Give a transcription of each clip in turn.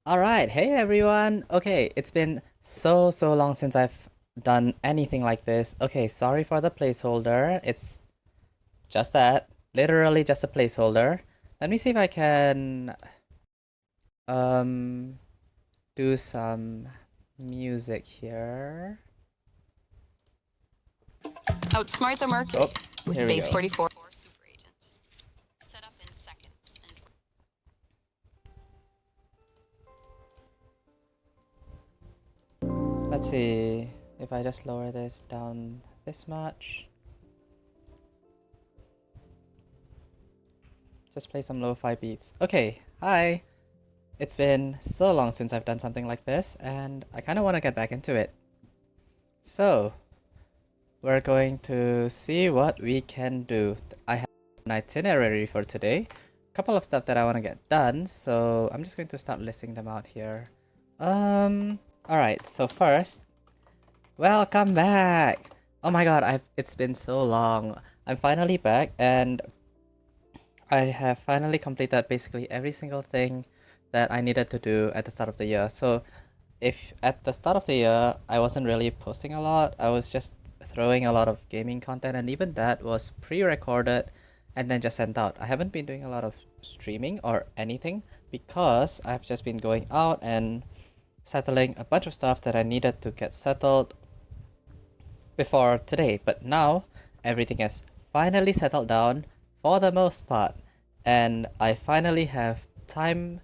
All right, hey everyone. Okay, it's been so long since I've done anything like this. Okay, sorry for the placeholder. It's just that, literally just a placeholder. Let me see if I can um do some music here. Outsmart the market Oh, with here we Base go. 44 super agents. Set up in seconds. Let's see if I just lower this down this much. Just play some lo-fi beats. Okay, hi. It's been so long since I've done something like this, and I kind of want to get back into it. So, we're going to see what we can do. I have an itinerary for today, a couple of stuff that I want to get done, so I'm just going to start listing them out here. Alright, so first, welcome back! Oh my god, it's been so long. I'm finally back, and I have finally completed basically every single thing that I needed to do at the start of the year. So if at the start of the year I wasn't really posting a lot, I was just throwing a lot of gaming content, and even that was pre-recorded and then just sent out. I haven't been doing a lot of streaming or anything because I've just been going out and settling a bunch of stuff that I needed to get settled before today. But now everything has finally settled down for the most part, and I finally have time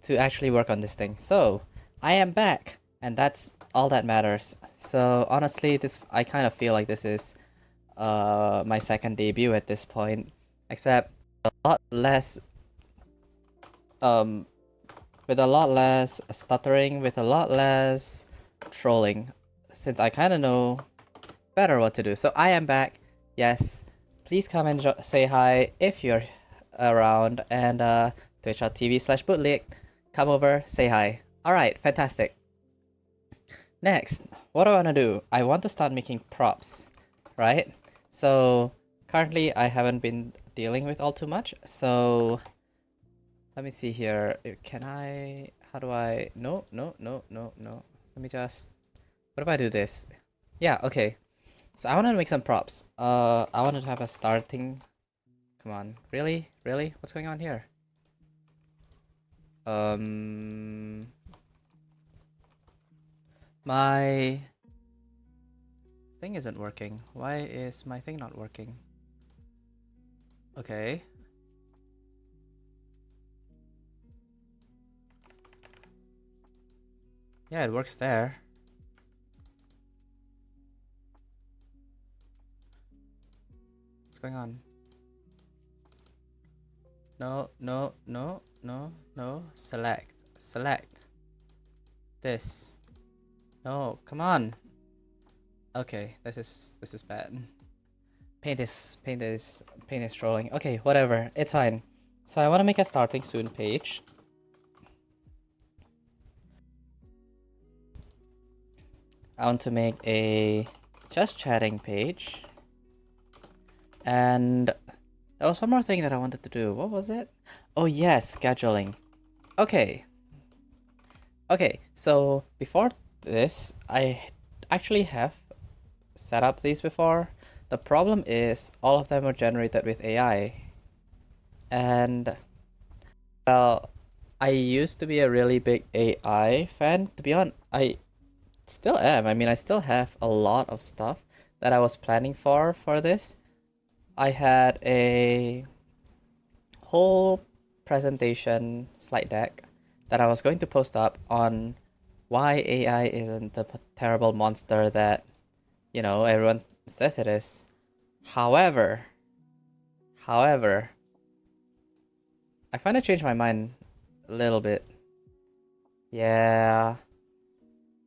to actually work on this thing. So I am back, and that's all that matters. So honestly, I kind of feel like this is my second debut at this point, except a lot less um with a lot less stuttering, with a lot less trolling, since I kind of know better what to do. So I am back. Yes, please come and say hi if you're around, and twitch.tv/bootleg. Come over, say hi. Alright, fantastic. Next, what do I want to do? I want to start making props, right? So currently I haven't been dealing with all too much. So let me see here. Can I, how do I, no. Let me just, what if I do this? Yeah, okay. So I want to make some props. I wanted to have a starting. Come on, really? Really? What's going on here? My thing isn't working. Why is my thing not working? Okay. Yeah, it works there. What's going on? No. Select. This. No, come on. Okay, this is bad. Paint is trolling. Okay, whatever. It's fine. So I want to make a starting soon page. I want to make a just chatting page. And there was one more thing that I wanted to do. What was it? Oh yes, scheduling. Okay. Okay, so before this, I actually have set up these before. The problem is all of them are generated with AI. And well, I used to be a really big AI fan. To be honest, I still am. I mean, I still have a lot of stuff that I was planning for this. I had a whole presentation slide deck that I was going to post up on why AI isn't the terrible monster that, everyone says it is. However, however, I finally changed my mind a little bit. Yeah.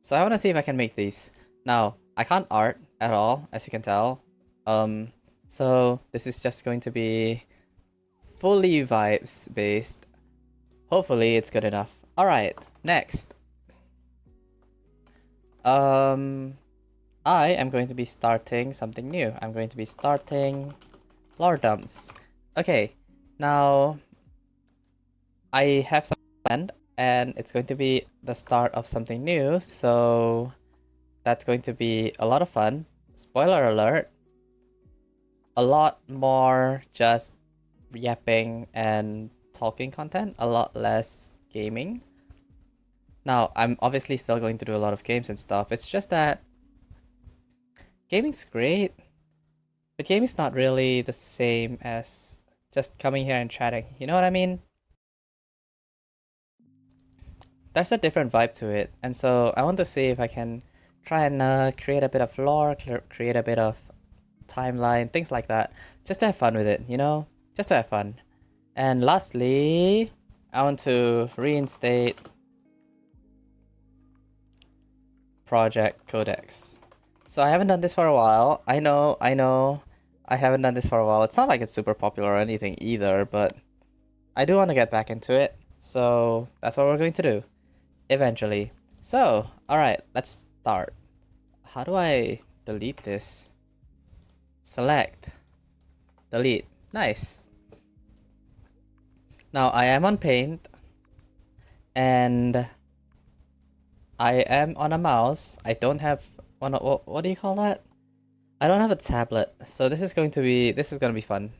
So I want to see if I can make these. Now, I can't art at all, as you can tell. So this is just going to be fully vibes based. Hopefully it's good enough. Alright, next. I am going to be starting something new. I'm going to be starting lore dumps. Okay, now I have some planned, and it's going to be the start of something new, so that's going to be a lot of fun. Spoiler alert, a lot more just yapping and talking content, a lot less gaming. Now, I'm obviously still going to do a lot of games and stuff. It's just that gaming's great, but gaming's not really the same as just coming here and chatting. You know what I mean? There's a different vibe to it, and so I want to see if I can try and create a bit of lore, create a bit of timeline, things like that, just to have fun with it, you know? Just to have fun. And lastly, I want to reinstate Project Codex. So I haven't done this for a while. I know, I haven't done this for a while. It's not like it's super popular or anything either, but I do want to get back into it. So that's what we're going to do eventually. So, alright, let's start. How do I delete this? Select. Delete. Nice. Now I am on Paint, and I am on a mouse. I don't have what do you call that? I don't have a tablet, so this is gonna be fun.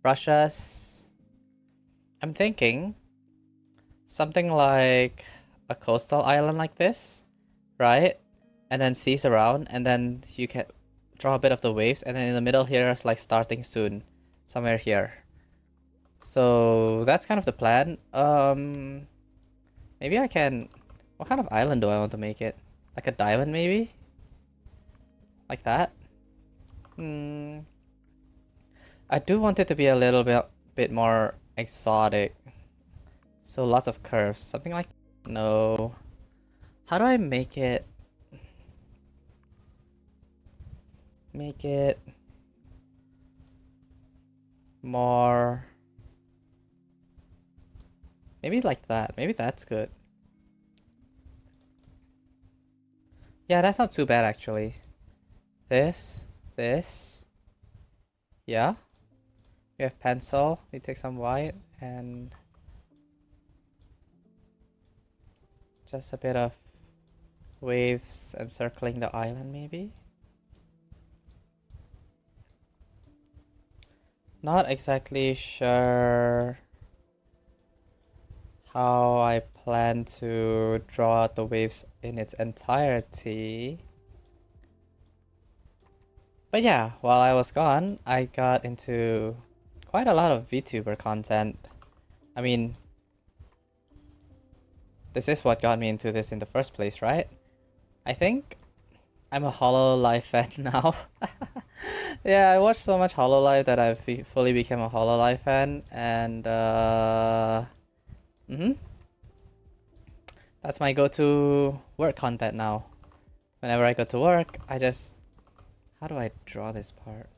Brushes. I'm thinking something like a coastal island like this, right? And then seas around, and then you can draw a bit of the waves, and then in the middle here is like starting soon, somewhere here. So that's kind of the plan. Maybe I can. What kind of island do I want to make it? Like a diamond, maybe? Like that? I do want it to be a little bit more exotic. So lots of curves. Something like. No. How do I make it? Make it more. Maybe like that. Maybe that's good. Yeah, that's not too bad actually. This. Yeah. We have pencil. We take some white and just a bit of waves encircling the island maybe. Not exactly sure how I plan to draw out the waves in its entirety. But yeah, while I was gone, I got into quite a lot of VTuber content. I mean, this is what got me into this in the first place, right? I think I'm a Hololive fan now. Yeah, I watched so much Hololive that I've fully become a Hololive fan, and that's my go-to work content now. Whenever I go to work, I just... How do I draw this part?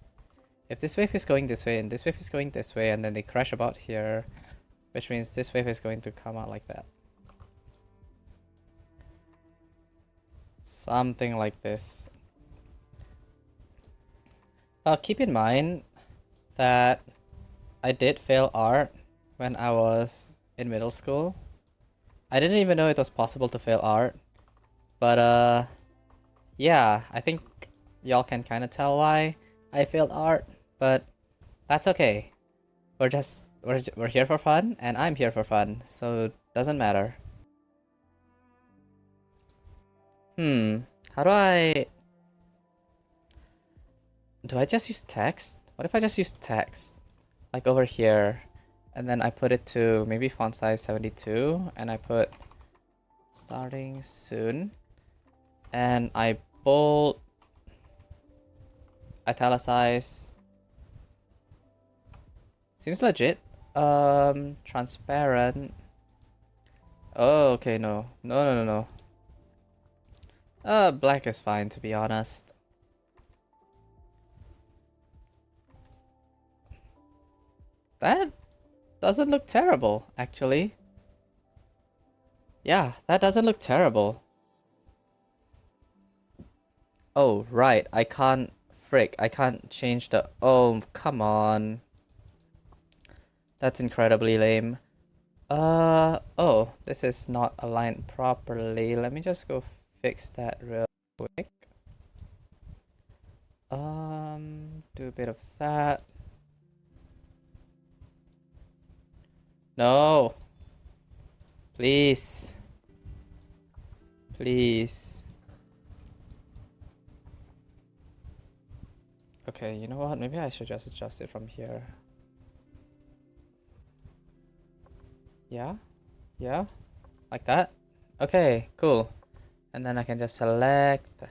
If this wave is going this way and this wave is going this way and then they crash about here, which means this wave is going to come out like that. Something like this. Keep in mind that I did fail art when I was in middle school. I didn't even know it was possible to fail art. But yeah, I think y'all can kind of tell why I failed art, but that's okay. We're here for fun, and I'm here for fun, so doesn't matter. How do I just use text? What if I just use text? Like over here, and then I put it to maybe font size 72, and I put starting soon, and I bold, italicize. Seems legit. Transparent. Oh, okay, no. No. Black is fine, to be honest. That doesn't look terrible, actually. Yeah, that doesn't look terrible. Oh, right, I can't... Frick, I can't change the... Oh, come on. That's incredibly lame. Oh, this is not aligned properly. Let me just go fix that real quick. Do a bit of that. No. Please. Please. Okay, you know what? Maybe I should just adjust it from here. Yeah? Yeah? Like that? Okay, cool. And then I can just select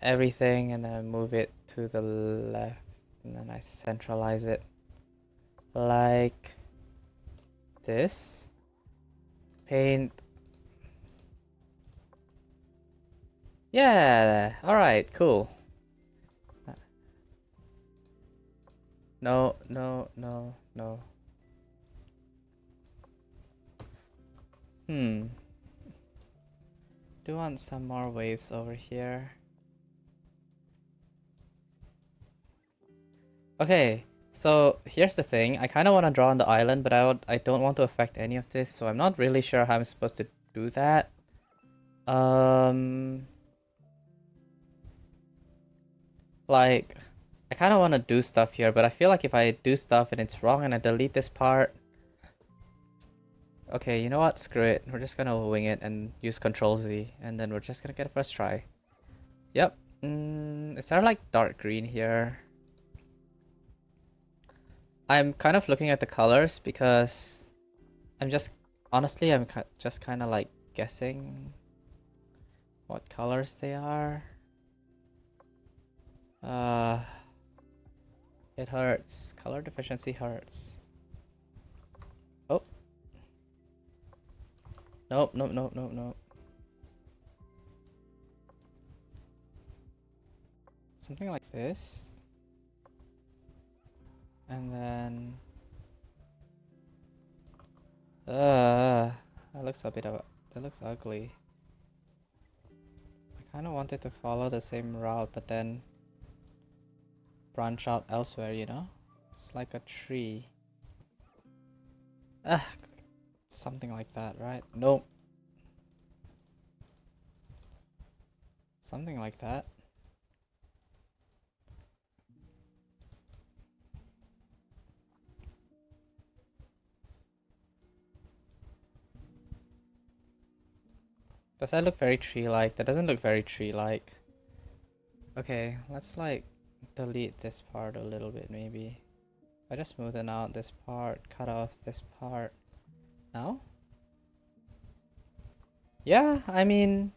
everything and then move it to the left. And then I centralize it like this. Paint. Yeah, alright, cool. No, no, no, no. Do want some more waves over here. Okay, so here's the thing. I kind of want to draw on the island, but I don't want to affect any of this, so I'm not really sure how I'm supposed to do that. Like, I kind of want to do stuff here, but I feel like if I do stuff and it's wrong and I delete this part. Okay, you know what? Screw it. We're just gonna wing it and use Control Z, and then we're just gonna get a first try. Yep. Is there like dark green here? I'm kind of looking at the colors because I'm just honestly I'm just kind of like guessing what colors they are. It hurts. Color deficiency hurts. Oh. Nope, nope, nope, nope, nope. Something like this. And then that looks a bit of that looks ugly. I kind of wanted to follow the same route, but then branch out elsewhere, you know? It's like a tree. Something like that, right? Nope. Something like that. Does that look very tree-like? That doesn't look very tree-like. Okay, let's like delete this part a little bit maybe. I just smoothen out this part, cut off this part. Now? Yeah, I mean,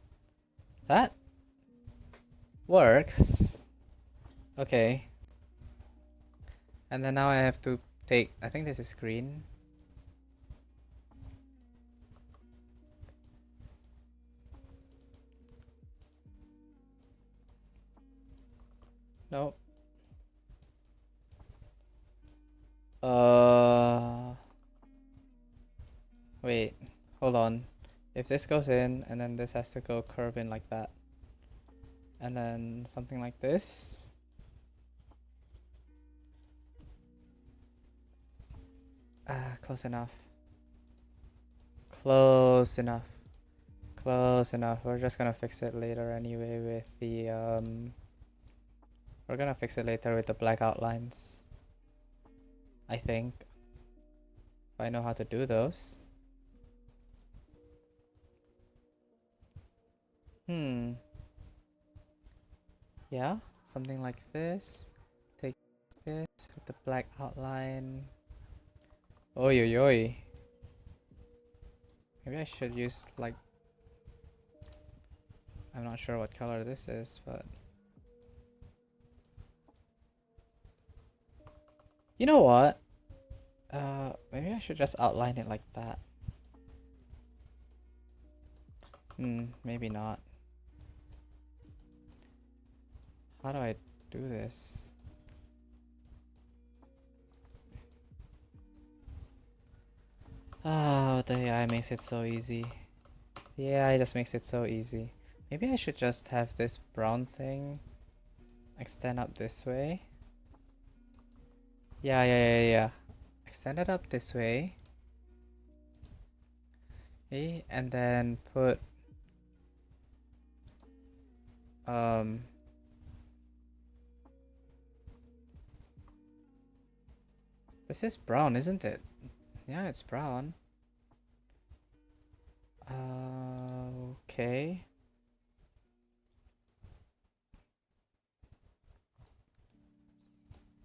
that works. Okay. And then now I have to take, I think this is green. Nope. Wait, hold on. If this goes in and then this has to go curve in like that. And then something like this. Close enough. Close enough. Close enough. We're just gonna fix it later anyway with the we're gonna fix it later with the black outlines. I think. If I know how to do those. Yeah, something like this. Take this with the black outline. Oi oi oi. Maybe I should use like, I'm not sure what color this is, but you know what? Maybe I should just outline it like that. Maybe not. How do I do this? Oh, the AI makes it so easy. The AI just makes it so easy. Maybe I should just have this brown thing extend up this way. Yeah. Extend it up this way. Okay, and then put um this is brown, isn't it? Yeah, it's brown. Okay.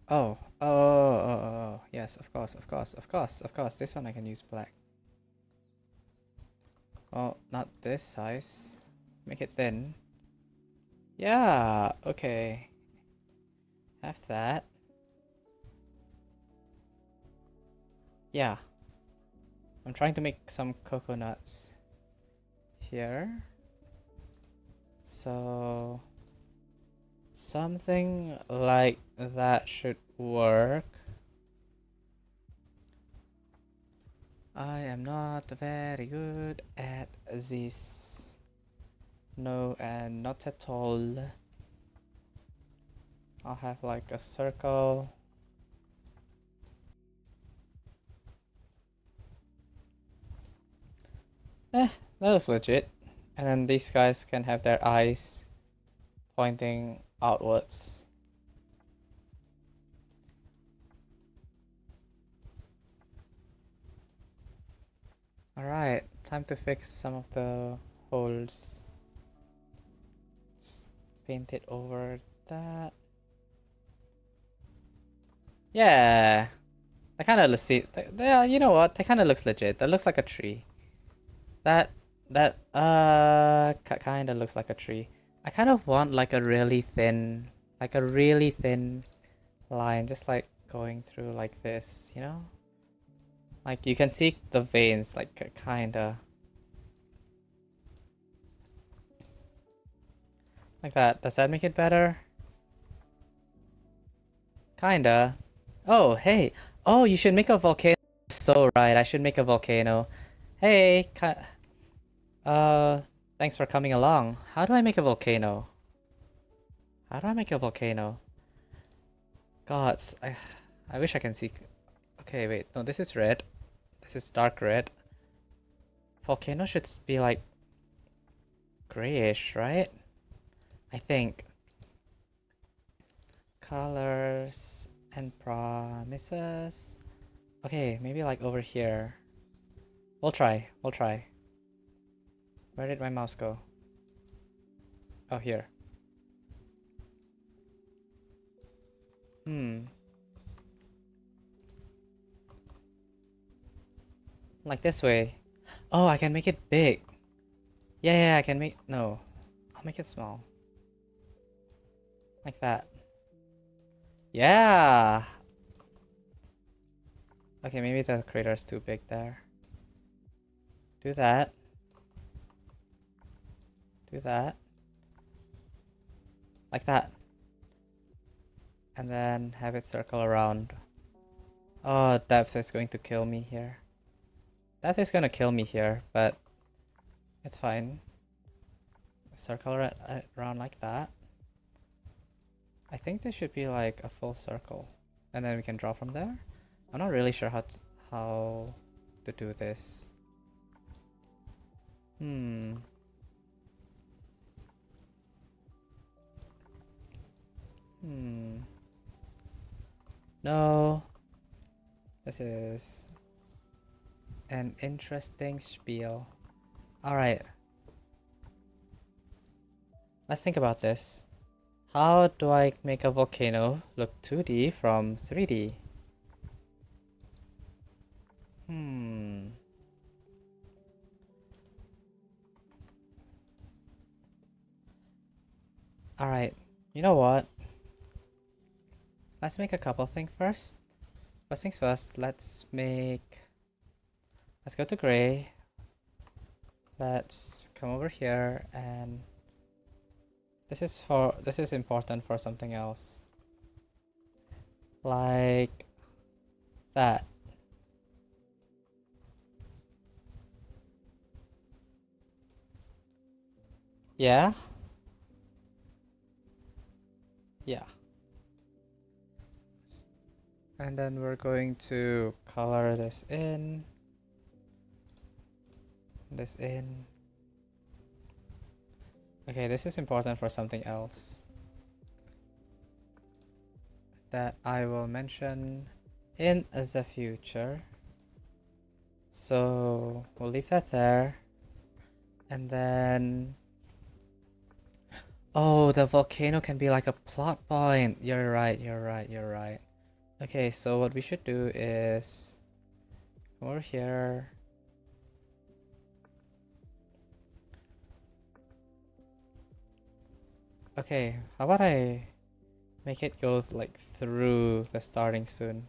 Oh, yes, of course, of course, of course, of course. This one I can use black. Oh, not this size. Make it thin. Yeah, okay. Have that. Yeah. I'm trying to make some coconuts here. So something like that should work. I am not very good at this. No, and not at all. I'll have like a circle. That looks legit. And then these guys can have their eyes pointing outwards. Alright, time to fix some of the holes. Just paint it over that. Yeah, that kind of looks. Yeah, you know what? That kind of looks legit. That looks like a tree. That kind of looks like a tree. I kind of want like a really thin, line, just like going through like this, you know? Like you can see the veins, like kinda like that. Does that make it better? Kinda. Oh, hey. Oh, you should make a volcano. So right, I should make a volcano. Hey, uh, thanks for coming along. How do I make a volcano? How do I make a volcano? Gods, I wish I can see. Okay, wait. No, this is red. This is dark red. Volcano should be like grayish, right? I think. Colors and promises. Okay, maybe like over here. We'll try. We'll try. Where did my mouse go? Oh, here. Hmm. Like this way. Oh, I can make it big. Yeah, I can make. No. I'll make it small. Like that. Yeah. Okay, maybe the crater's too big there. Do that. Do that. Like that. And then have it circle around. Oh, depth is going to kill me here. Depth is gonna kill me here, but it's fine. Circle around like that. I think this should be like a full circle. And then we can draw from there. I'm not really sure how to do this. Hmm. Hmm. No. This is an interesting spiel. Alright. Let's think about this. How do I make a volcano look 2D from 3D? Hmm. Alright. You know what? Let's make a couple things first. First things first, let's go to gray. Let's come over here and this is important for something else. Like that. Yeah? Yeah. And then we're going to color this in. this in. Okay, this is important for something else that I will mention in the future. So we'll leave that there. And then... Oh, the volcano can be like a plot point. You're right, you're right, you're right. Okay, so what we should do is come over here. Okay, how about I make it go like through the starting soon?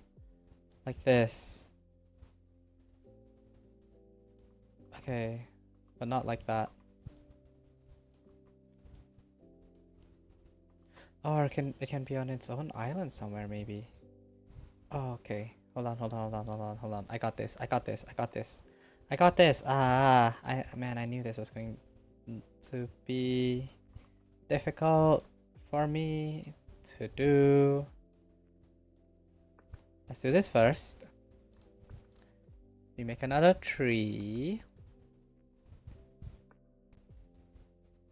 Like this. Okay, but not like that. Or it can be on its own island somewhere maybe. Oh, okay. Hold on, hold on, hold on, hold on, hold on. I got this. I got this. I got this. I got this. Man, I knew this was going to be difficult for me to do. Let's do this first. We make another tree.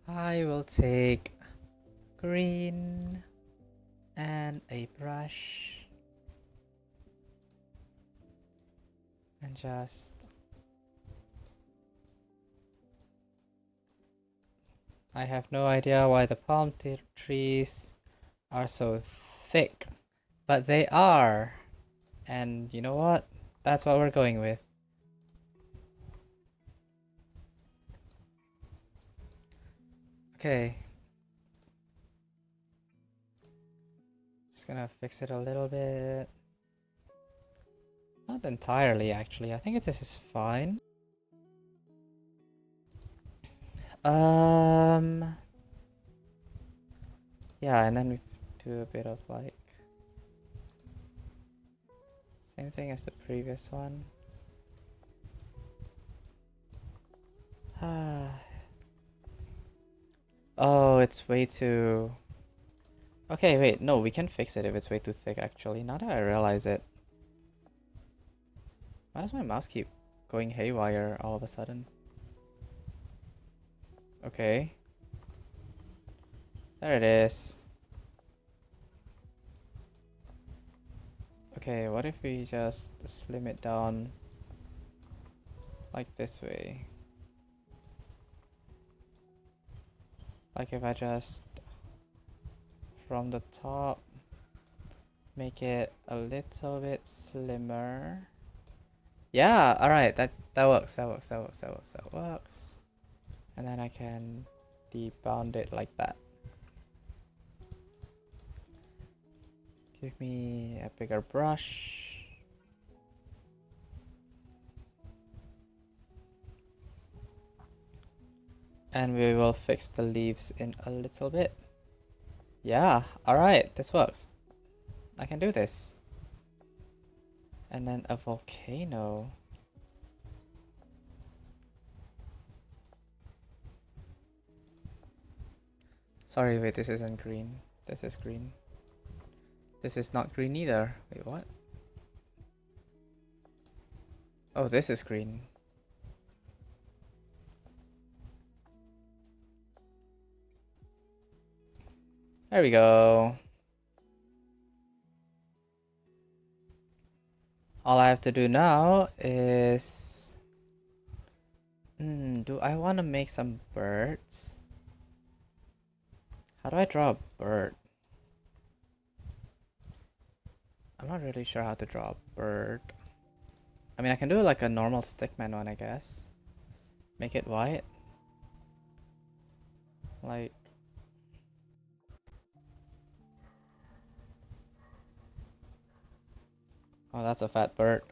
I will take green and a brush and just I have no idea why the palm trees are so thick, but they are. And you know what? That's what we're going with. Okay. Just gonna fix it a little bit. Not entirely, actually. I think this is fine. Yeah, and then we do a bit of like same thing as the previous one. Oh, it's way too... Okay, wait, no, we can fix it if it's way too thick, actually. Now that I realize it. Why does my mouse keep going haywire all of a sudden? Okay. There it is. Okay, what if we just slim it down like this way? Like if I just from the top make it a little bit slimmer. Yeah, alright, that works, that works, that works, that works, that works. And then I can debound it like that. Give me a bigger brush. And we will fix the leaves in a little bit. Yeah, alright, this works. I can do this. And then a volcano. Sorry, wait, this isn't green. This is green. This is not green either. Wait, what? Oh, this is green. There we go. All I have to do now is... do I want to make some birds? How do I draw a bird? I'm not really sure how to draw a bird. I mean, I can do like a normal stickman one, I guess. Make it white. Like... Oh, that's a fat bird.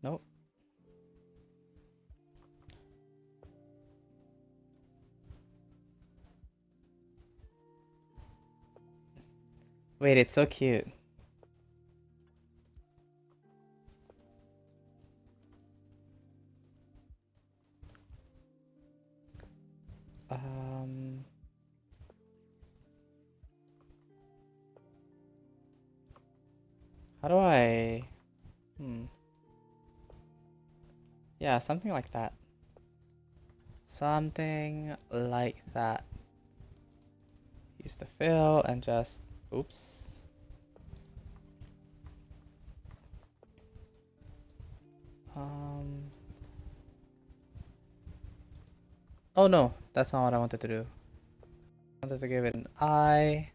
Nope. Wait, it's so cute. How do I... Yeah, something like that. Something like that. Use the fill and just, oops. Oh no, that's not what I wanted to do. I wanted to give it an eye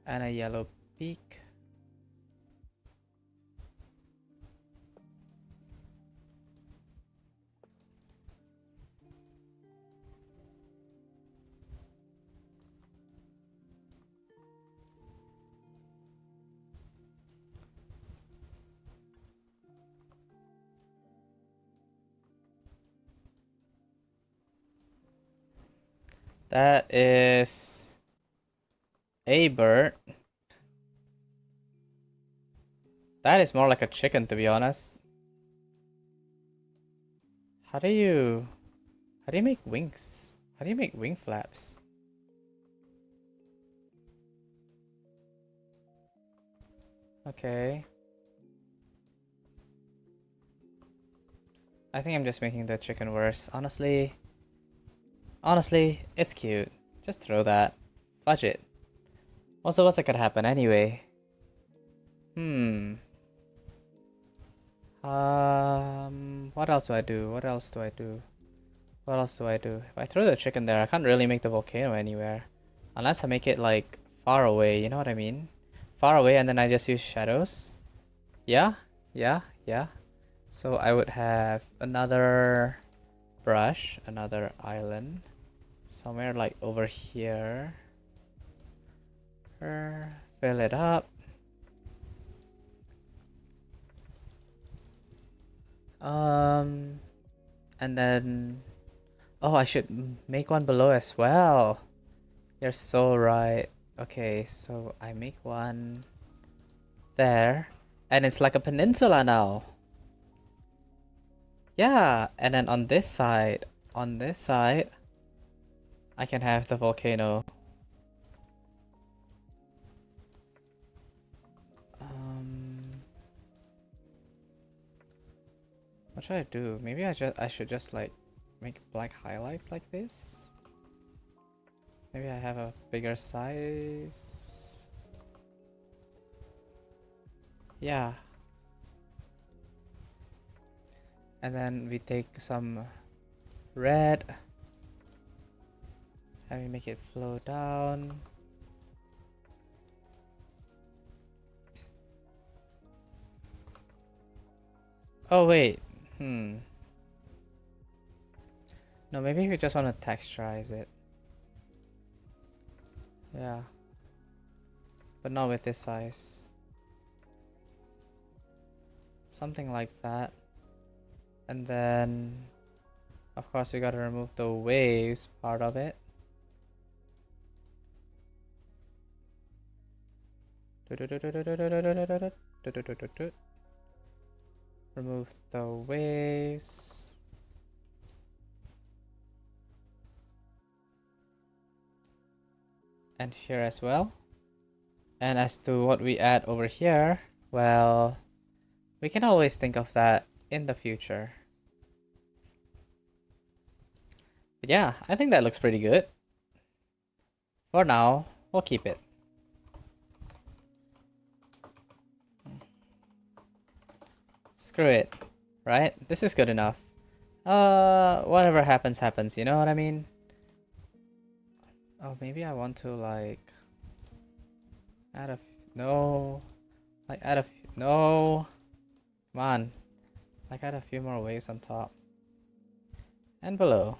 and a yellow beak. That is a bird. That is more like a chicken, to be honest. How do you make wings? How do you make wing flaps? Okay. I think I'm just making the chicken worse. Honestly, it's cute. Just throw that. Fudge it. Also, what's that could happen anyway? What else do I do? What else do I do? What else do I do? If I throw the chicken there, I can't really make the volcano anywhere. Unless I make it like far away, you know what I mean? Far away and then I just use shadows. Yeah, yeah, yeah. So I would have another brush, another island. Somewhere like over here. Fill it up. And then, oh, I should make one below as well. You're so right. Okay, so I make one there, and it's like a peninsula now. Yeah, and then on this side, I can have the volcano. What should I do? Maybe I should just like make black highlights like this. Maybe I have a bigger size. Yeah. And then we take some red and we make it flow down. Oh wait, no, maybe we just want to texturize it. Yeah, but not with this size. Something like that. And then of course we gotta remove the waves part of it. Remove the waves. And here as well. And as to what we add over here, well, we can always think of that in the future. But yeah, I think that looks pretty good. For now, we'll keep it. Screw it, right? This is good enough. Whatever happens, happens, you know what I mean? Oh, maybe I want to like add a, no, like add a, no, come on, like add a few more waves on top and below.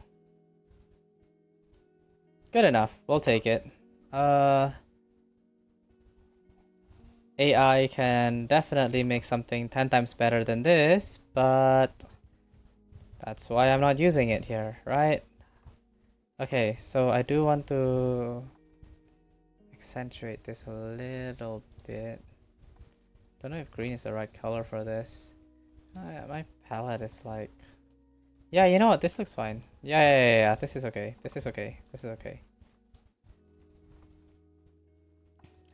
Good enough, we'll take it. AI can definitely make something 10 times better than this, but that's why I'm not using it here, right? Okay, so I do want to accentuate this a little bit. Don't know if green is the right color for this. My palette is like, yeah, you know what? This looks fine. Yeah. This is okay. This is okay. This is okay.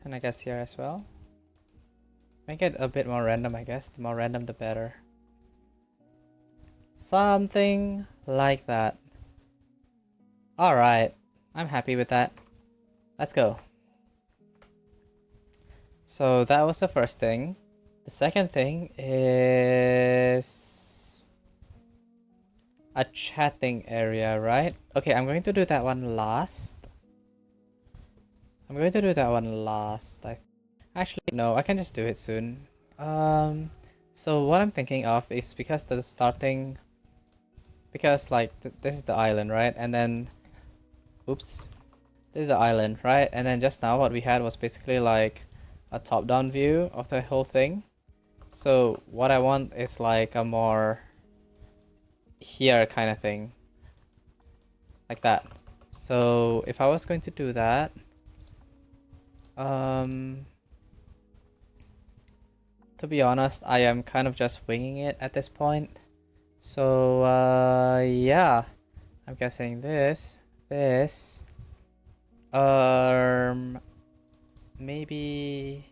And I guess here as well. Make it a bit more random, I guess. The more random, the better. Something like that. Alright, I'm happy with that. Let's go. So that was the first thing. The second thing is a chatting area, right? Okay, I'm going to do that one last. Actually, no, I can just do it soon. So what I'm thinking of is because the starting, because like this is the island, right? And then, oops, this is the island, right? And then just now what we had was basically like a top-down view of the whole thing. So what I want is like a more here kind of thing, like that. So if I was going to do that, to be honest, I am kind of just winging it at this point. So yeah, I'm guessing this, maybe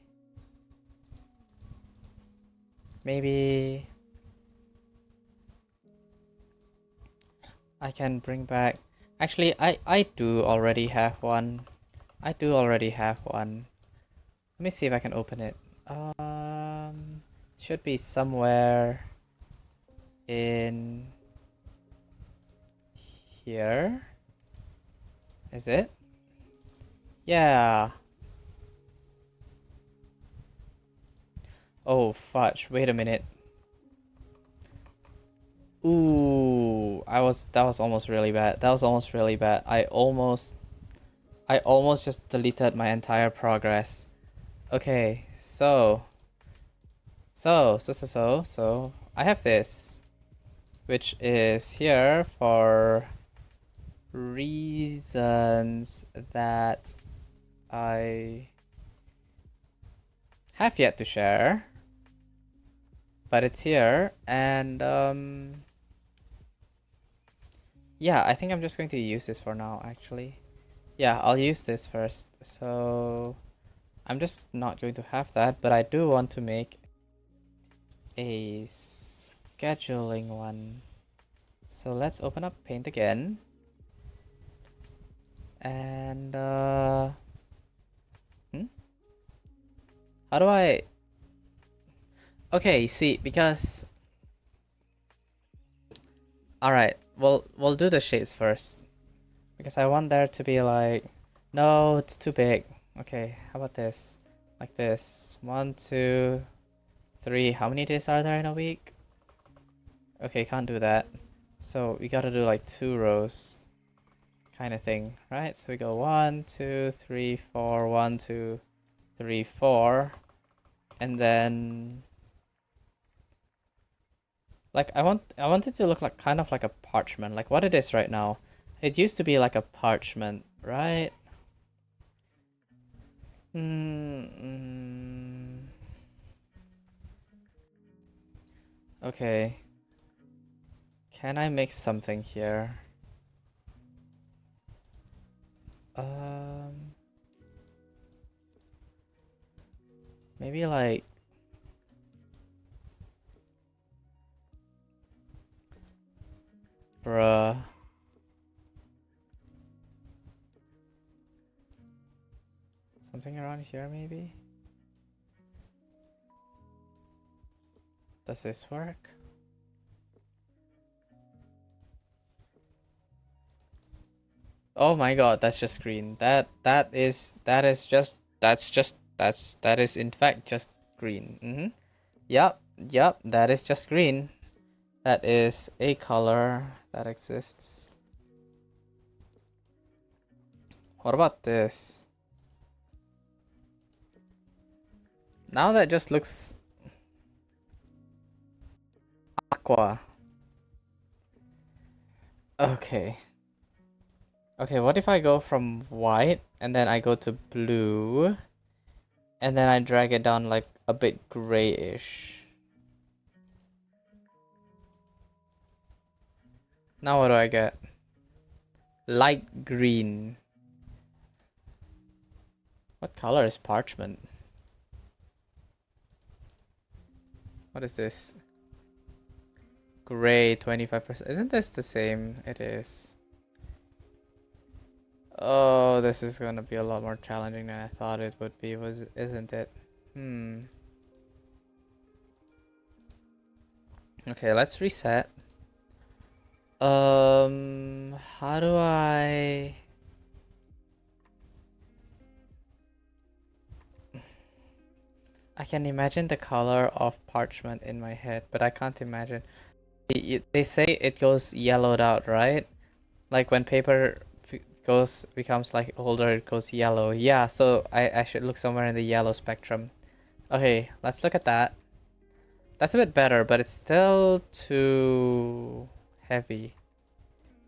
I can bring back. Actually, I do already have one. Let me see if I can open it. Should be somewhere in here. Is it? Yeah. Oh, fudge. Wait a minute. Ooh, that was almost really bad. I almost just deleted my entire progress. Okay, so I have this, which is here for reasons that I have yet to share, but it's here, and yeah, I think I'm just going to use this for now, actually. Yeah, I'll use this first. So I'm just not going to have that, but I do want to make a scheduling one. So let's open up Paint again. And how do I... Okay, see, because... Alright, we'll do the shapes first. Because I want there to be like... No, it's too big. Okay, how about this? Like this. 1, 2, 3. How many days are there in a week? Okay, can't do that. So we gotta do like 2 rows kind of thing, right? So we go 1, 2, 3, 4, 1, 2, 3, 4. And then like I want it to look like kind of like a parchment, like what it is right now. It used to be like a parchment, right? Okay. Can I make something here? Maybe like bruh. Something around here maybe? Does this work? Oh my god, that's just green. That is in fact just green. Yep, that is just green. That is a color that exists. What about this? Now that just looks aqua. Okay. Okay, what if I go from white and then I go to blue and then I drag it down like a bit grayish? Now what do I get? Light green. What color is parchment? What is this? Gray 25%. Isn't this the same? It is. Oh, this is gonna be a lot more challenging than I thought it would be, isn't it? Okay, let's reset. How do I... I can imagine the color of parchment in my head, but I can't imagine. They say it goes yellowed out, right? Like when paper becomes like older, it goes yellow. Yeah, so I should look somewhere in the yellow spectrum. Okay, let's look at that. That's a bit better, but it's still too heavy.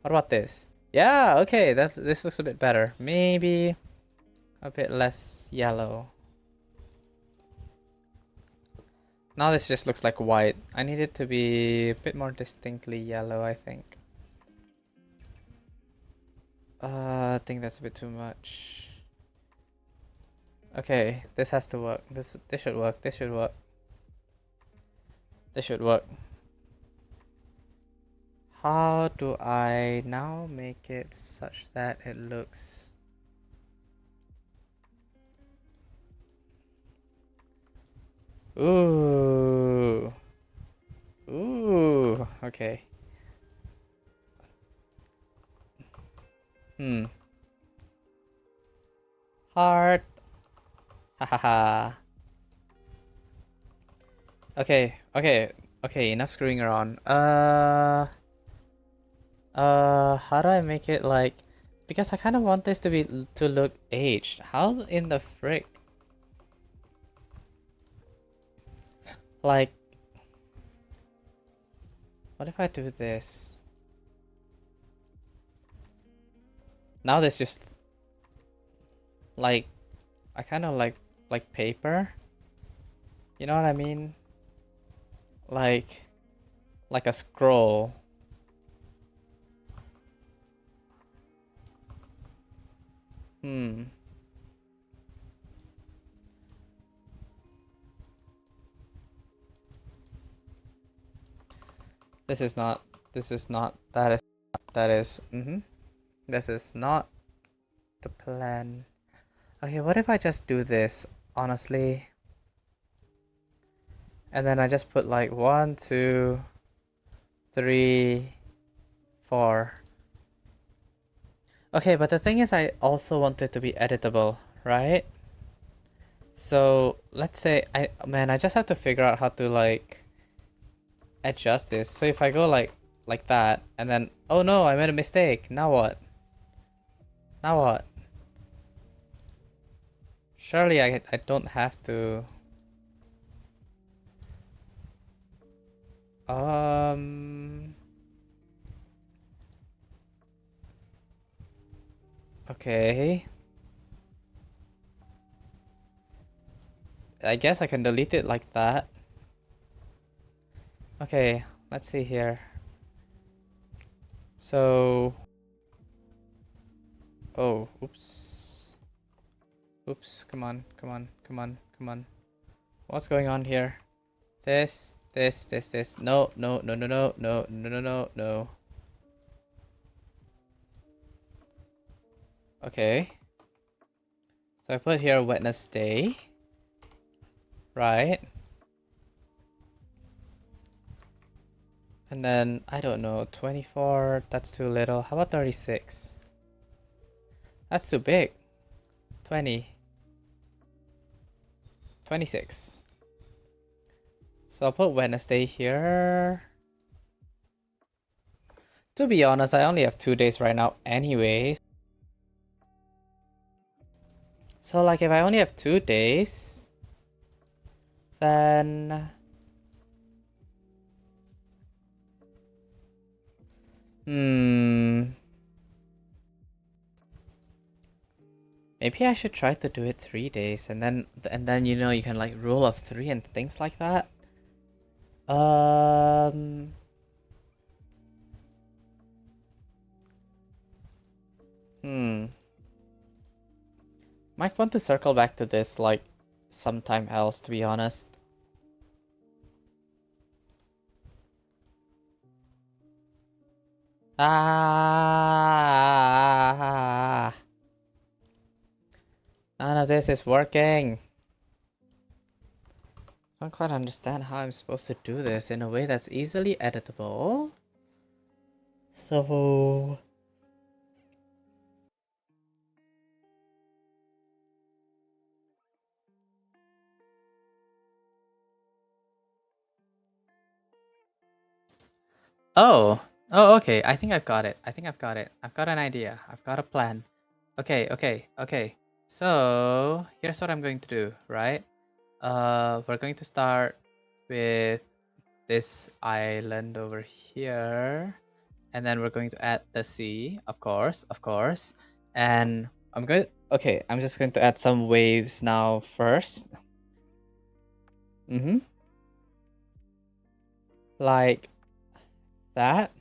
What about this? Yeah, okay, this looks a bit better. Maybe a bit less yellow. Now this just looks like white. I need it to be a bit more distinctly yellow, I think. I think that's a bit too much. Okay, this has to work. This should work. This should work. This should work. How do I now make it such that it looks... Ooh. Ooh, okay. Heart. Hahaha. Okay, enough screwing around. How do I make it like... Because I kind of want this to look aged. How in the frick? Like... What if I do this? Now this just... Like... I kind of like paper. You know what I mean? Like a scroll. This is not, this is not the plan. Okay, what if I just do this, honestly? And then I just put like 1, 2, 3, 4. Okay, but the thing is I also want it to be editable, right? So let's say I just have to figure out how to like adjust this. So if I go like that and then, oh no, I made a mistake. Now what? Now what? Surely I don't have to... Okay. I guess I can delete it like that. Okay, let's see here. So... Oh, oops. Oops, come on. What's going on here? This. No. Okay. So I put here Wednesday. Right. And then, I don't know, 24, that's too little. How about 36? That's too big. 20. 26. So I'll put Wednesday here. To be honest, I only have 2 days right now anyways. So like if I only have 2 days, then... Maybe I should try to do it 3 days and then you know you can like rule of 3 and things like that. Might want to circle back to this like sometime else, to be honest. Ah, none of this is working. I don't quite understand how I'm supposed to do this in a way that's easily editable. So... Oh, oh, okay. I think I've got it. I think I've got it. I've got an idea. I've got a plan. Okay. So here's what I'm going to do, right? We're going to start with this island over here, and then we're going to add the sea, of course, and I'm just going to add some waves now first. Like that.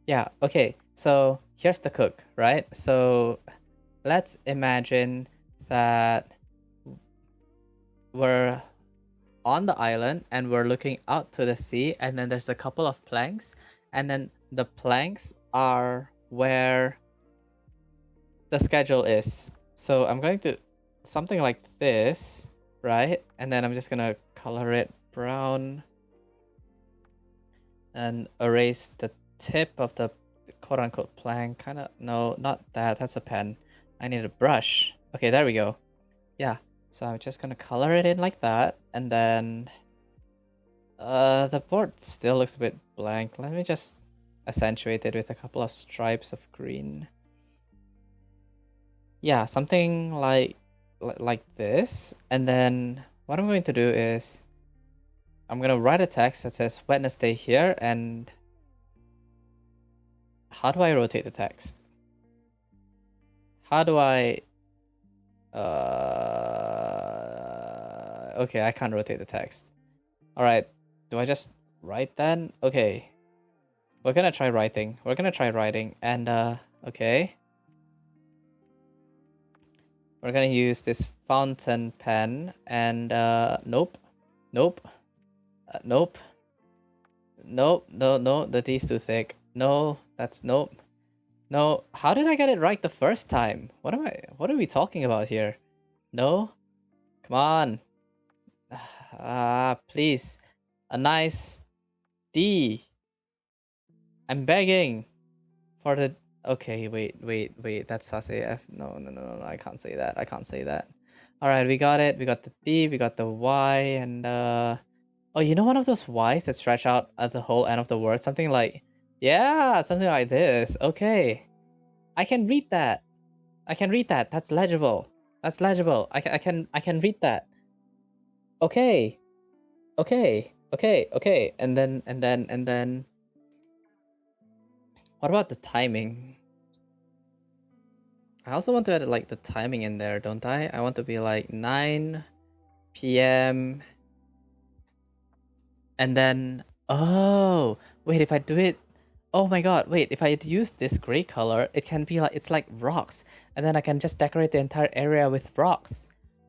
Yeah, okay. So here's the cook, right? So let's imagine that we're on the island and we're looking out to the sea, and then there's a couple of planks, and then the planks are where the schedule is. So I'm going to something like this, right? And then I'm just gonna color it brown and erase the tip of the quote unquote plank. No, not that. That's a pen. I need a brush. Okay, there we go. Yeah. So I'm just gonna color it in like that, and then the board still looks a bit blank. Let me just accentuate it with a couple of stripes of green. Yeah, something like this. And then what I'm going to do is I'm gonna write a text that says Wednesday here, and how do I rotate the text? How do I okay, I can't rotate the text. Alright, do I just write then? Okay. We're gonna try writing. And okay. We're gonna use this fountain pen, and nope. No, the D's too thick. No, that's nope. No, how did I get it right the first time? What are we talking about here? No? Come on. Please. A nice D. I'm begging for the... Okay, wait. That's SASAF. No. I can't say that. Alright, we got it. We got the D, we got the Y, and oh, you know one of those Y's that stretch out at the whole end of the word? Something like... Yeah, something like this. Okay. I can read that. That's legible. I can read that. Okay. And then what about the timing? I also want to add like the timing in there, don't I? I want to be like 9 p.m. and then oh, wait, if I do it, oh my god, wait, if I use this gray color, it can be like, it's like rocks, and then I can just decorate the entire area with rocks.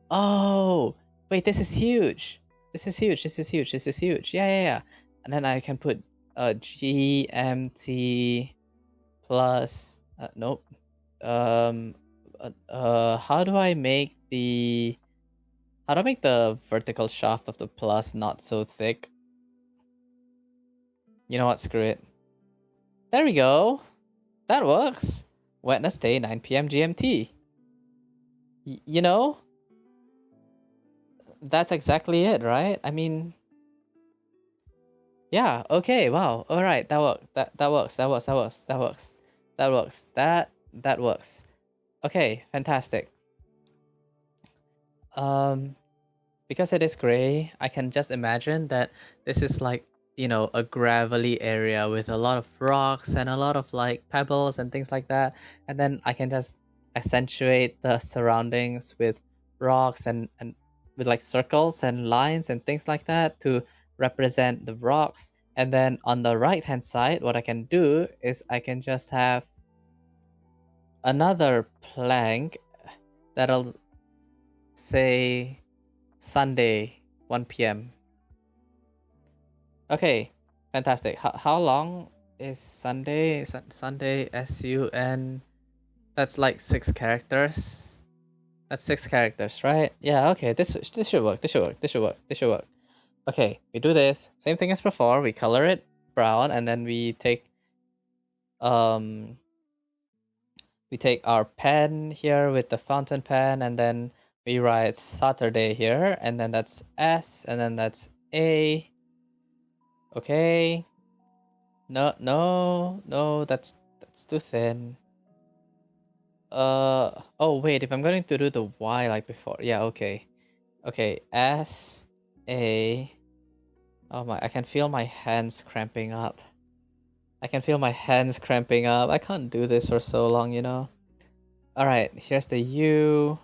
Oh, wait, this is huge. Yeah. And then I can put GMT plus nope. How do I make the vertical shaft of the plus not so thick? You know what, screw it. There we go. That works. Wednesday, 9 p.m. GMT. You know? That's exactly it, right? I mean... Yeah, okay, wow. Alright, that works. That works. Okay, fantastic. Because it is gray, I can just imagine that this is like, you know, a gravelly area with a lot of rocks and a lot of like pebbles and things like that. And then I can just accentuate the surroundings with rocks and with like circles and lines and things like that to represent the rocks. And then on the right hand side, what I can do is I can just have another plank that'll say Sunday 1 p.m. Okay, fantastic. How long is Sunday. Sunday SUN. That's like 6 characters. That's 6 characters, right? Yeah, okay. This should work. This should work. This should work. This should work. Okay, we do this. Same thing as before. We color it brown and then we take our pen here with the fountain pen, and then we write Saturday here, and then that's S, and then that's A. Okay. No, that's too thin. Oh wait, if I'm going to do the Y like before, yeah, okay. Okay, S, A. Oh my, I can feel my hands cramping up. I can't do this for so long, you know. Alright, here's the U,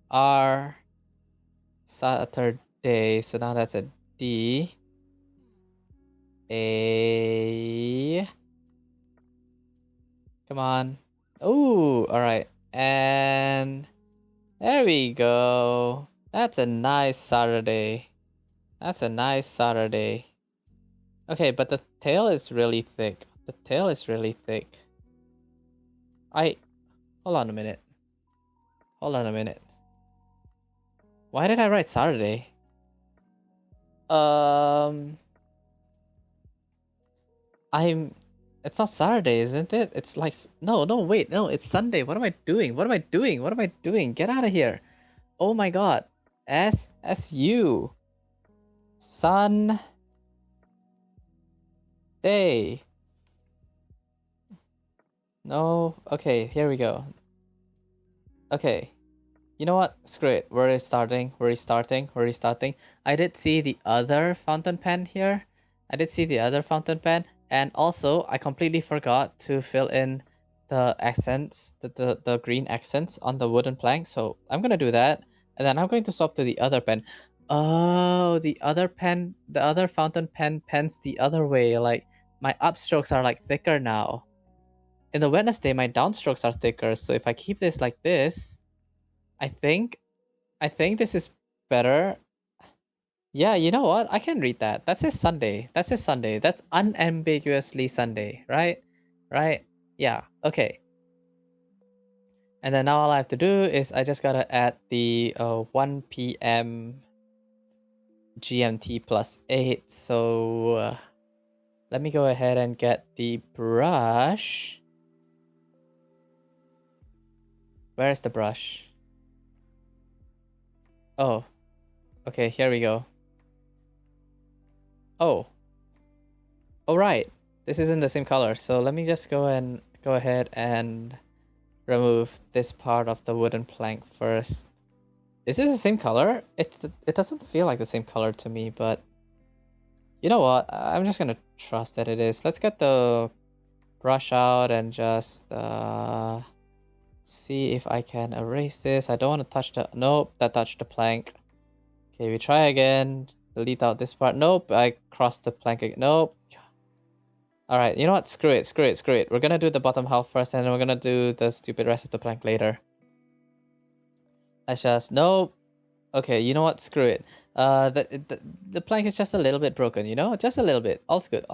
R, Saturday. So now that's a D, A. Come on. Ooh, alright. And there we go. That's a nice Saturday. Okay, but the tail is really thick. Hold on a minute. Why did I write Saturday? It's not Saturday, isn't it? It's like, no, wait, no, it's Sunday. What am I doing? Get out of here. Oh my god. SU. Sun. Day. No, okay, here we go. Okay. You know what? Screw it. We're restarting. I did see the other fountain pen here. And also, I completely forgot to fill in the accents, the green accents on the wooden plank. So I'm gonna do that. And then I'm going to swap to the other pen. Oh, the other fountain pen pens the other way. Like, my upstrokes are like thicker now. In the Wednesday, my downstrokes are thicker. So if I keep this like this, I think this is better. Yeah, you know what? I can read that. That says Sunday. That's unambiguously Sunday, right? Yeah, okay. And then now all I have to do is I just gotta add the 1 p.m. GMT plus 8. So let me go ahead and get the brush. Where's the brush? Oh, okay, here we go. Oh, right. This isn't the same color. So let me just go ahead and remove this part of the wooden plank first. Is this the same color? It doesn't feel like the same color to me, but you know what? I'm just gonna trust that it is. Let's get the brush out and just see if I can erase this. I don't want to touch the... Nope, that touched the plank. Okay, we try again. Delete out this part. Nope, I crossed the plank again. Nope. Alright, you know what? Screw it. We're gonna do the bottom half first, and then we're gonna do the stupid rest of the plank later. Let's just... Nope. Okay, you know what? Screw it. The plank is just a little bit broken, you know? Just a little bit. All's good.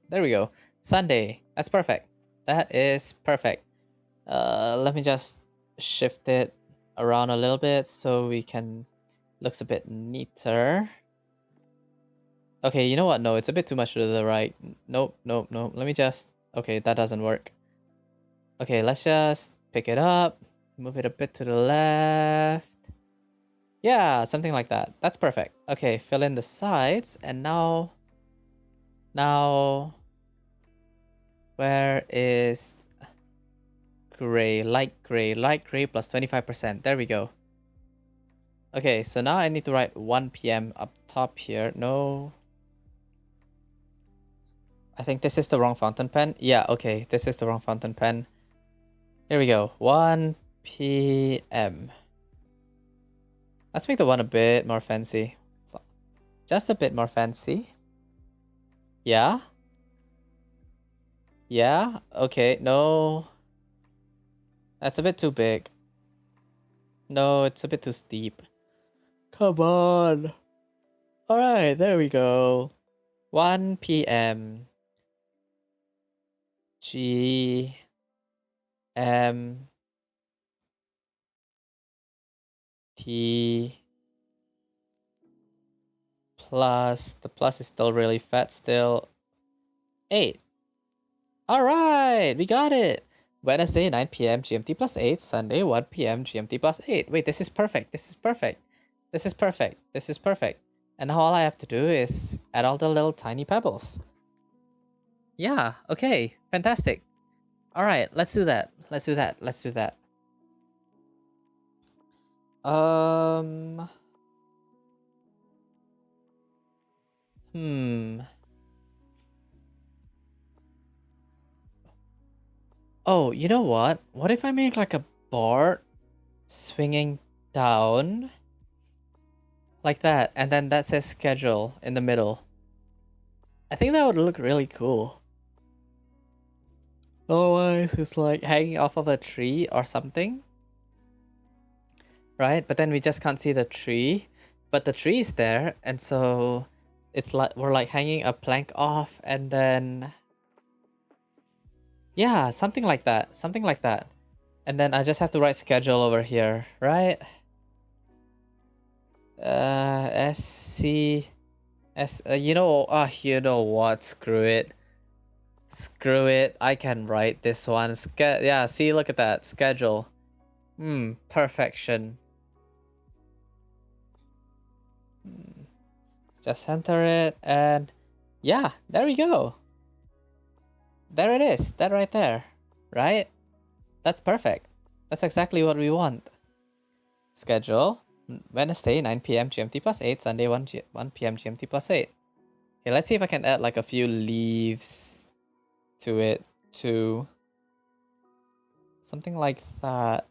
There we go. Sunday. That's perfect. That is perfect. Let me just shift it around a little bit so we can... Looks a bit neater. Okay, you know what? No, it's a bit too much to the right. Nope. Let me just... Okay, that doesn't work. Okay, let's just pick it up. Move it a bit to the left. Yeah, something like that. That's perfect. Okay, fill in the sides. And now... Where is... Gray, light gray plus 25%. There we go. Okay, so now I need to write 1 p.m. up top here. No. I think this is the wrong fountain pen. Yeah, okay, this is the wrong fountain pen. Here we go. 1 p.m. Let's make the one a bit more fancy. Just a bit more fancy. Yeah? Yeah? Okay, no. That's a bit too big. No, it's a bit too steep. Come on. Alright, there we go. 1 p.m. G M T plus, the plus is still really fat still, 8. Alright, we got it! Wednesday 9 p.m. GMT plus 8, Sunday 1 p.m. GMT plus 8. Wait, this is perfect, this is perfect. This is perfect, this is perfect. And now all I have to do is add all the little tiny pebbles. Yeah, okay, fantastic. Alright, let's do that. Let's do that. Let's do that. Oh, you know what? What if I make like a board swinging down like that, and then that says schedule in the middle? I think that would look really cool. Otherwise, it's like hanging off of a tree or something. Right? But then we just can't see the tree. But the tree is there, and so it's like we're like hanging a plank off, and then yeah, something like that. Something like that. And then I just have to write schedule over here, right? SC you know what? Screw it. Screw it. I can write this one. Yeah, see, look at that. Schedule. Perfection. Just center it, and yeah, there we go. There it is. That right there. Right? That's perfect. That's exactly what we want. Schedule. Wednesday 9 p.m. GMT plus 8. Sunday 1 p.m. GMT plus 8. Okay, let's see if I can add like a few leaves to it too. Something like that.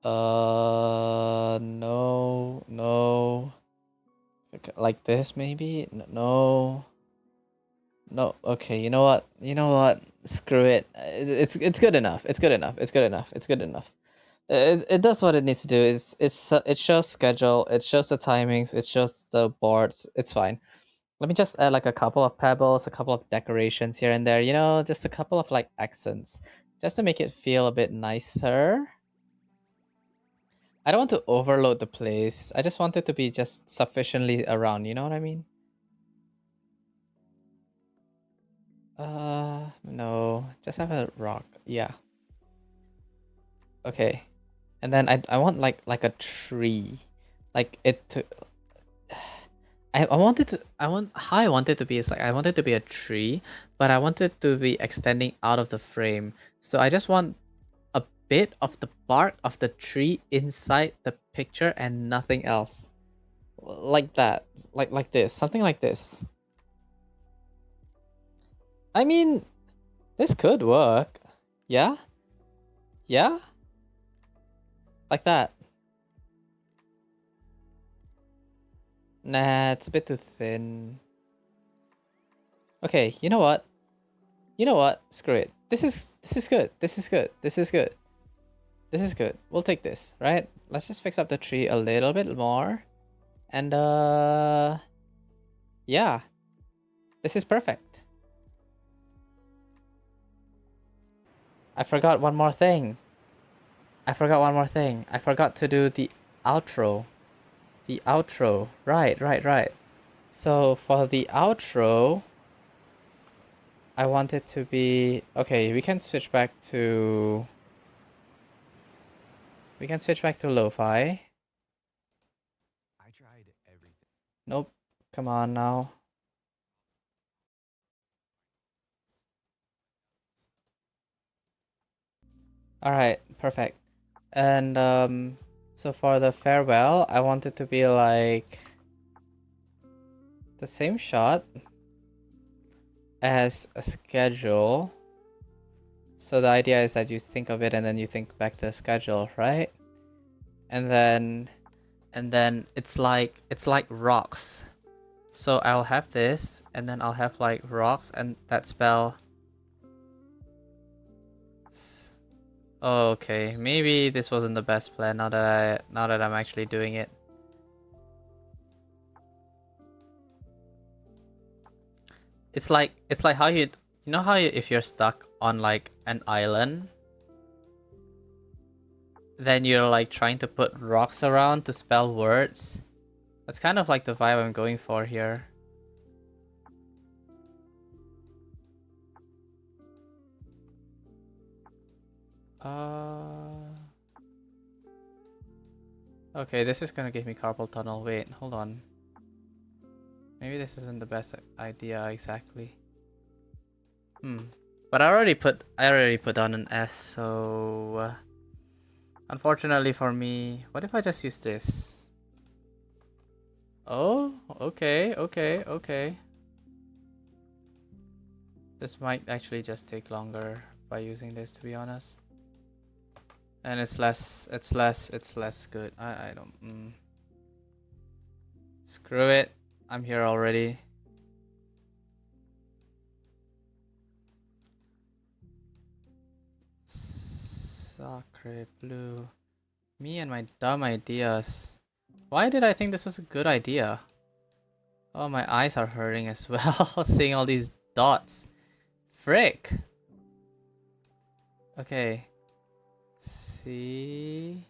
No. Like this maybe? No. No, okay, you know what? Screw it. It's good enough. It's good enough. It's good enough. It's good enough. It does what it needs to do. It shows schedule, it shows the timings, it shows the boards. It's fine. Let me just add like a couple of pebbles, a couple of decorations here and there, just a couple of like accents, just to make it feel a bit nicer. I don't want to overload the place. I just want it to be just sufficiently around, you know what I mean? No, just have a rock. Yeah. Okay. And then I want like a tree. Like it to I want how I want it to be is like I want it to be a tree, but I want it to be extending out of the frame. So I just want a bit of the bark of the tree inside the picture and nothing else. Like that. Like this. Something like this. I mean, this could work. Yeah? Yeah? Like that. Nah, it's a bit too thin. Okay, you know what? Screw it. This is good. This is good. This is good. This is good. We'll take this, right? Let's just fix up the tree a little bit more. And yeah. This is perfect. I forgot one more thing. I forgot to do the outro. Right. So for the outro, I want it to be... Okay, we can switch back to lo-fi. I tried everything. Nope. Come on now. Alright, perfect. And so for the farewell, I want it to be like the same shot as a schedule. So the idea is that you think of it and then you think back to a schedule, right? And then it's like rocks. So I'll have this, and then I'll have like rocks and that spell. Oh, okay, maybe this wasn't the best plan now that I'm actually doing it. It's like how you You know how if you're stuck on like an island, then you're like trying to put rocks around to spell words? That's kind of like the vibe I'm going for here. Okay, this is gonna give me carpal tunnel. Wait, hold on. Maybe this isn't the best idea exactly. But I already put down an S, so unfortunately for me, what if I just use this? Oh, okay, okay, okay. This might actually just take longer by using this, to be honest. And it's less good. I don't, Screw it. I'm here already. Sacre bleu. Me and my dumb ideas. Why did I think this was a good idea? Oh, my eyes are hurting as well, seeing all these dots. Frick. Okay. See.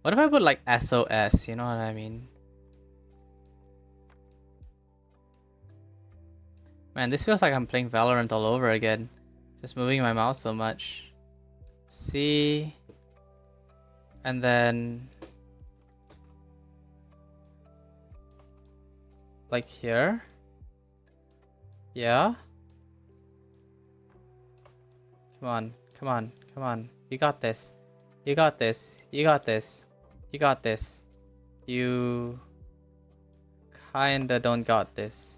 What if I put like SOS? You know what I mean? Man, this feels like I'm playing Valorant all over again. Just moving my mouse so much. See. And then like here. Yeah. Come on, come on, come on. You got this. You got this. You got this. You got this. You kinda don't got this.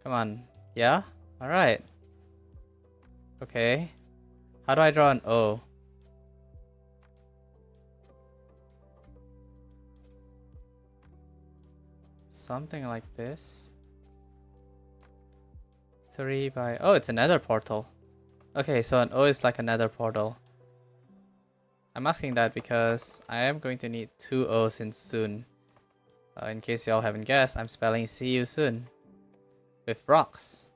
Come on. Yeah? Alright. Okay. How do I draw an O? Something like this. 3 by... Oh, it's another portal. Okay, so an O is like another portal. I'm asking that because I am going to need 2 O's in soon. In case y'all haven't guessed, I'm spelling see you soon. With rocks.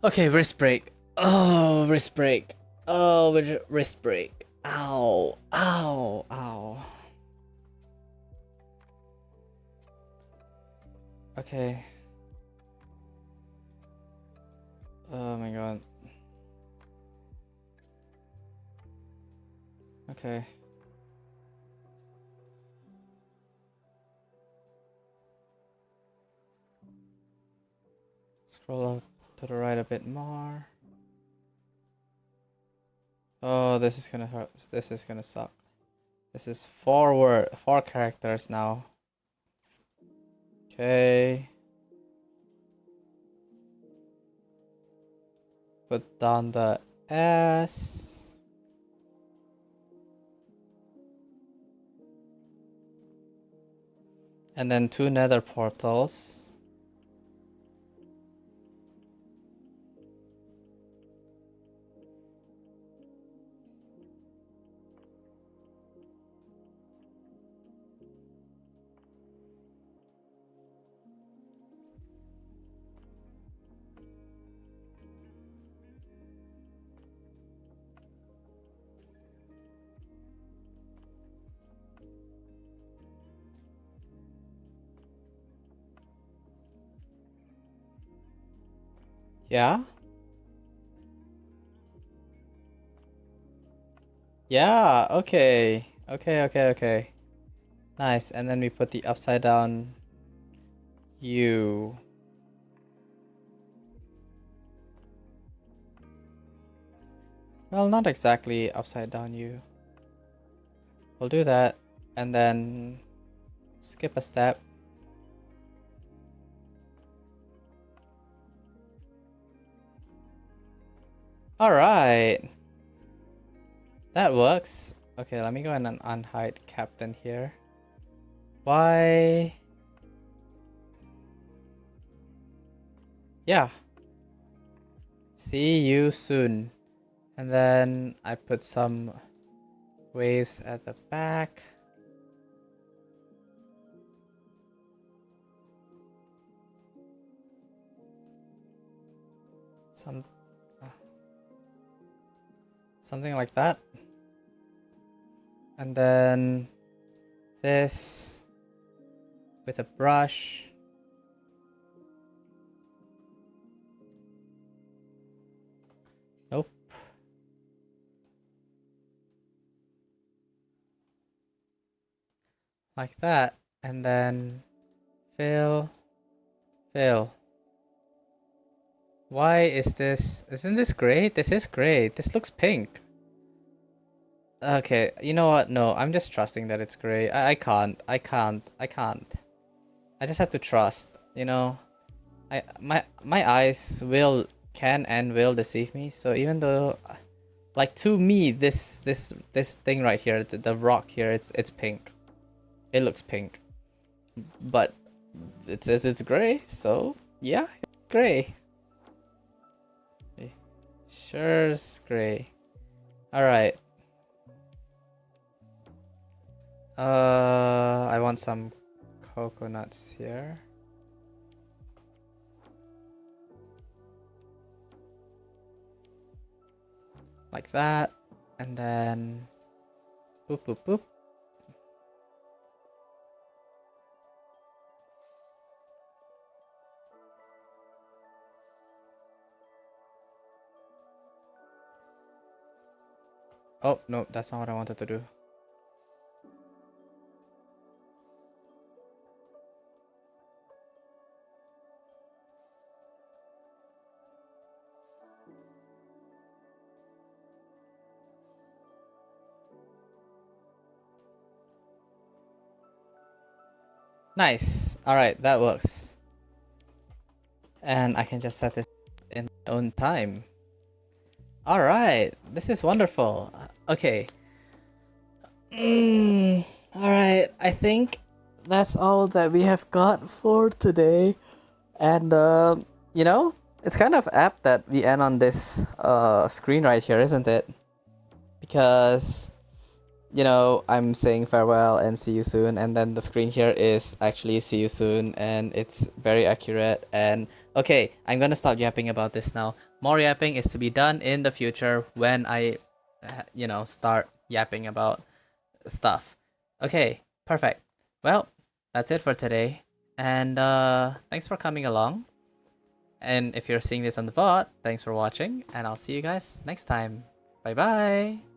Okay, wrist break. Oh, wrist break. Oh, wrist break. Ow. Ow. Ow. Okay. Oh my god. Okay. Scroll up to the right a bit more. Oh, this is gonna hurt. This is gonna suck. This is 4 characters now. Okay. Put down the S. And then 2 nether portals. Yeah? Yeah, okay. Okay. Nice. And then we put the upside down U. Well, not exactly upside down U. We'll do that and then skip a step. All right. That works. Okay, let me go and unhide Captain here. Why? Yeah. See you soon. And then I put some waves at the back. Something like that. And then this with a brush. Nope. Like that. And then fill. Why is this? Isn't this gray? This is gray. This looks pink. Okay, you know what? No, I'm just trusting that it's gray. I can't. I just have to trust, you know. My eyes can and will deceive me. So even though, like, to me, this thing right here, the rock here, it's pink. It looks pink, but it says it's gray. So yeah, it's gray. Sure's gray. All right. I want some coconuts here. Like that. And then boop boop boop. Oh, no, that's not what I wanted to do. Nice. All right, that works. And I can just set this in my own time. All right, this is wonderful. Okay. All right, I think that's all that we have got for today. And you know, it's kind of apt that we end on this screen right here, isn't it? Because you know, I'm saying farewell and see you soon, and then the screen here is actually see you soon, and it's very accurate. And okay, I'm gonna stop yapping about this now. More yapping is to be done in the future when I, you know, start yapping about stuff. Okay, perfect. Well, that's it for today, and thanks for coming along. And if you're seeing this on the VOD, thanks for watching, and I'll see you guys next time. Bye bye.